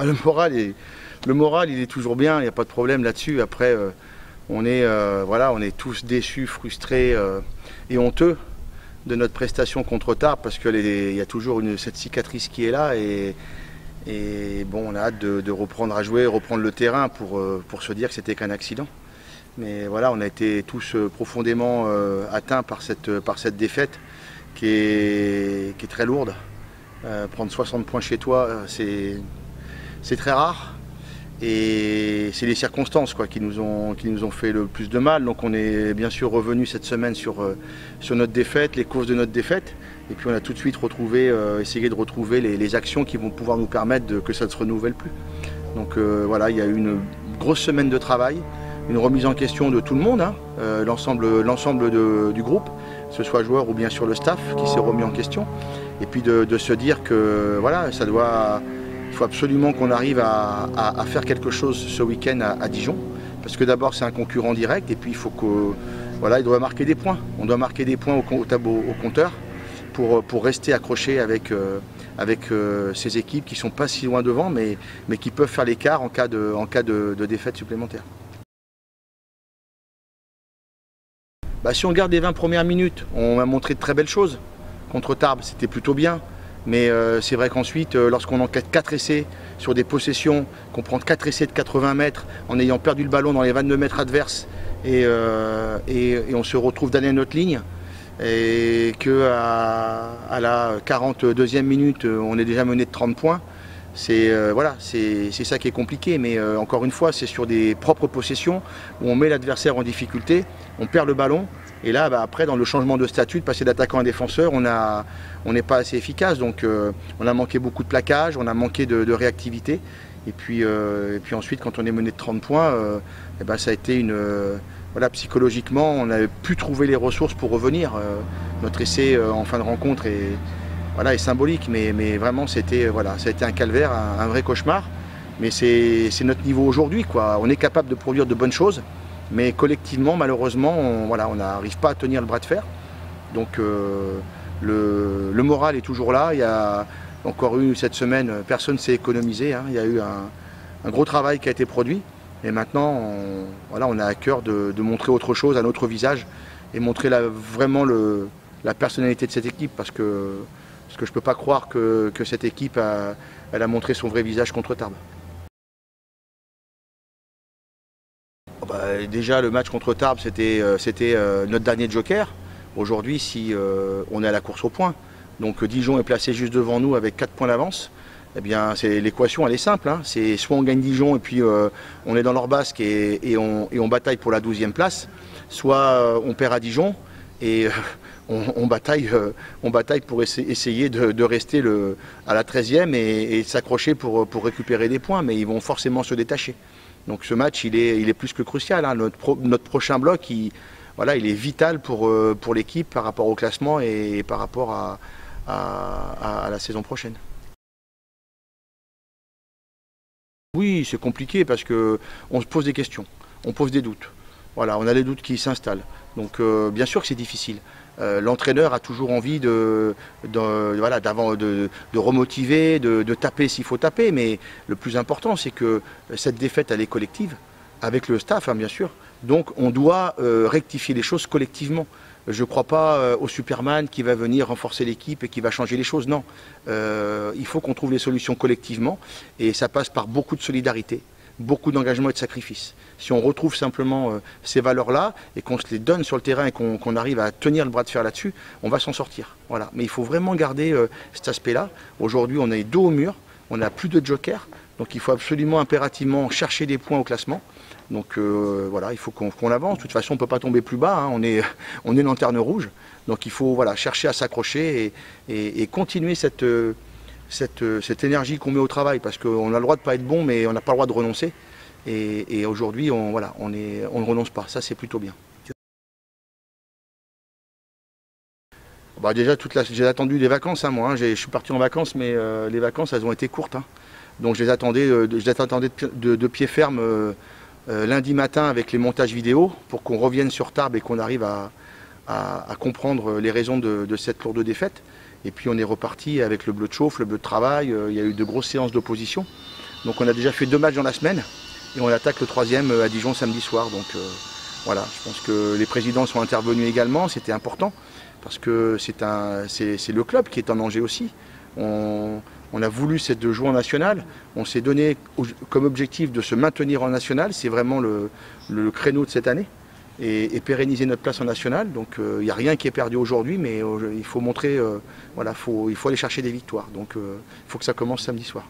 Le moral, il est toujours bien, il n'y a pas de problème là-dessus. Après, on est tous déçus, frustrés et honteux de notre prestation contre Tarbes parce qu'il y a toujours cette cicatrice qui est là et bon, on a hâte de reprendre à jouer, reprendre le terrain pour se dire que c'était qu'un accident. Mais voilà, on a été tous profondément atteints par cette défaite qui est très lourde. Prendre 60 points chez toi, c'est très rare. Et c'est les circonstances qui nous ont fait le plus de mal. Donc on est bien sûr revenu cette semaine sur notre défaite, les causes de notre défaite. Et puis on a tout de suite essayé de retrouver les actions qui vont pouvoir nous permettre que ça ne se renouvelle plus. Donc voilà, il y a eu une grosse semaine de travail, une remise en question de tout le monde, l'ensemble du groupe, que ce soit joueur ou bien sûr le staff qui s'est remis en question. Et puis de se dire que voilà, il faut absolument qu'on arrive à faire quelque chose ce week-end à Dijon. Parce que d'abord c'est un concurrent direct et puis il doit marquer des points. On doit marquer des points au compteur pour rester accroché avec ces équipes qui ne sont pas si loin devant mais qui peuvent faire l'écart en cas de défaite supplémentaire. Si on regarde les 20 premières minutes, on a montré de très belles choses. Contre Tarbes, c'était plutôt bien. Mais c'est vrai qu'ensuite, lorsqu'on enquête 4 essais sur des possessions, qu'on prend 4 essais de 80 mètres en ayant perdu le ballon dans les 22 mètres adverses et on se retrouve derrière notre ligne et qu'à la 42e minute, on est déjà mené de 30 points, c'est ça qui est compliqué. Mais encore une fois, c'est sur des propres possessions où on met l'adversaire en difficulté, on perd le ballon. Et là, après, dans le changement de statut, de passer d'attaquant à défenseur, on n'est pas assez efficace. Donc, on a manqué beaucoup de plaquage, on a manqué de réactivité. Et puis ensuite, quand on est mené de 30 points, ça a été psychologiquement, on a pu trouver les ressources pour revenir. Notre essai en fin de rencontre est symbolique, mais vraiment, ça a été un calvaire, un vrai cauchemar. Mais c'est notre niveau aujourd'hui, On est capable de produire de bonnes choses. Mais collectivement, malheureusement, on n'arrive pas à tenir le bras de fer. Donc le moral est toujours là. Il y a encore eu cette semaine, personne ne s'est économisé. Il y a eu un gros travail qui a été produit. Et maintenant, on a à cœur de montrer autre chose, un autre visage, et montrer vraiment la personnalité de cette équipe. Parce que je ne peux pas croire que cette équipe elle a montré son vrai visage contre Tarbes. Déjà le match contre Tarbes c'était notre dernier joker. Aujourd'hui si on est à la course au point, donc Dijon est placé juste devant nous avec 4 points d'avance, eh bien l'équation elle est simple, c'est soit on gagne Dijon et puis on est dans leur basque et on bataille pour la 12e place, soit on perd à Dijon et on bataille pour essayer de rester à la 13e et s'accrocher pour récupérer des points, mais ils vont forcément se détacher. Donc ce match, il est plus que crucial. Notre prochain bloc, il est vital pour l'équipe par rapport au classement et par rapport à la saison prochaine. Oui, c'est compliqué parce qu'on se pose des questions, on pose des doutes. Voilà, on a des doutes qui s'installent. Donc bien sûr que c'est difficile. L'entraîneur a toujours envie de remotiver, de taper s'il faut taper, mais le plus important c'est que cette défaite elle est collective, avec le staff bien sûr, donc on doit rectifier les choses collectivement. Je ne crois pas au Superman qui va venir renforcer l'équipe et qui va changer les choses, non. Il faut qu'on trouve les solutions collectivement et ça passe par beaucoup de solidarité, beaucoup d'engagement et de sacrifice. Si on retrouve simplement ces valeurs-là et qu'on se les donne sur le terrain et qu'on arrive à tenir le bras de fer là-dessus, on va s'en sortir. Voilà. Mais il faut vraiment garder cet aspect-là. Aujourd'hui, on est dos au mur, on n'a plus de joker, donc il faut absolument, impérativement chercher des points au classement. Donc il faut qu'on avance. De toute façon, on ne peut pas tomber plus bas, on est lanterne rouge. Donc il faut chercher à s'accrocher et continuer cette énergie qu'on met au travail, parce qu'on a le droit de ne pas être bon, mais on n'a pas le droit de renoncer. Et aujourd'hui, on ne renonce pas. Ça, c'est plutôt bien. Déjà, j'ai attendu les vacances, moi. Je suis parti en vacances, mais les vacances, elles ont été courtes. Donc je les attendais de pied ferme lundi matin avec les montages vidéo pour qu'on revienne sur Tarbes et qu'on arrive à comprendre les raisons de cette lourde défaite. Et puis on est reparti avec le bleu de chauffe, le bleu de travail. Il y a eu de grosses séances d'opposition Donc on a déjà fait 2 matchs dans la semaine et on attaque le 3e à Dijon samedi soir. Donc voilà, je pense que les présidents sont intervenus également, c'était important parce que c'est le club qui est en danger aussi. On a voulu de jouer en national, on s'est donné comme objectif de se maintenir en national, c'est vraiment le créneau de cette année. Et pérenniser notre place en national. Donc il n'y a rien qui est perdu aujourd'hui, mais il faut montrer, voilà, il faut aller chercher des victoires. Donc il faut que ça commence samedi soir.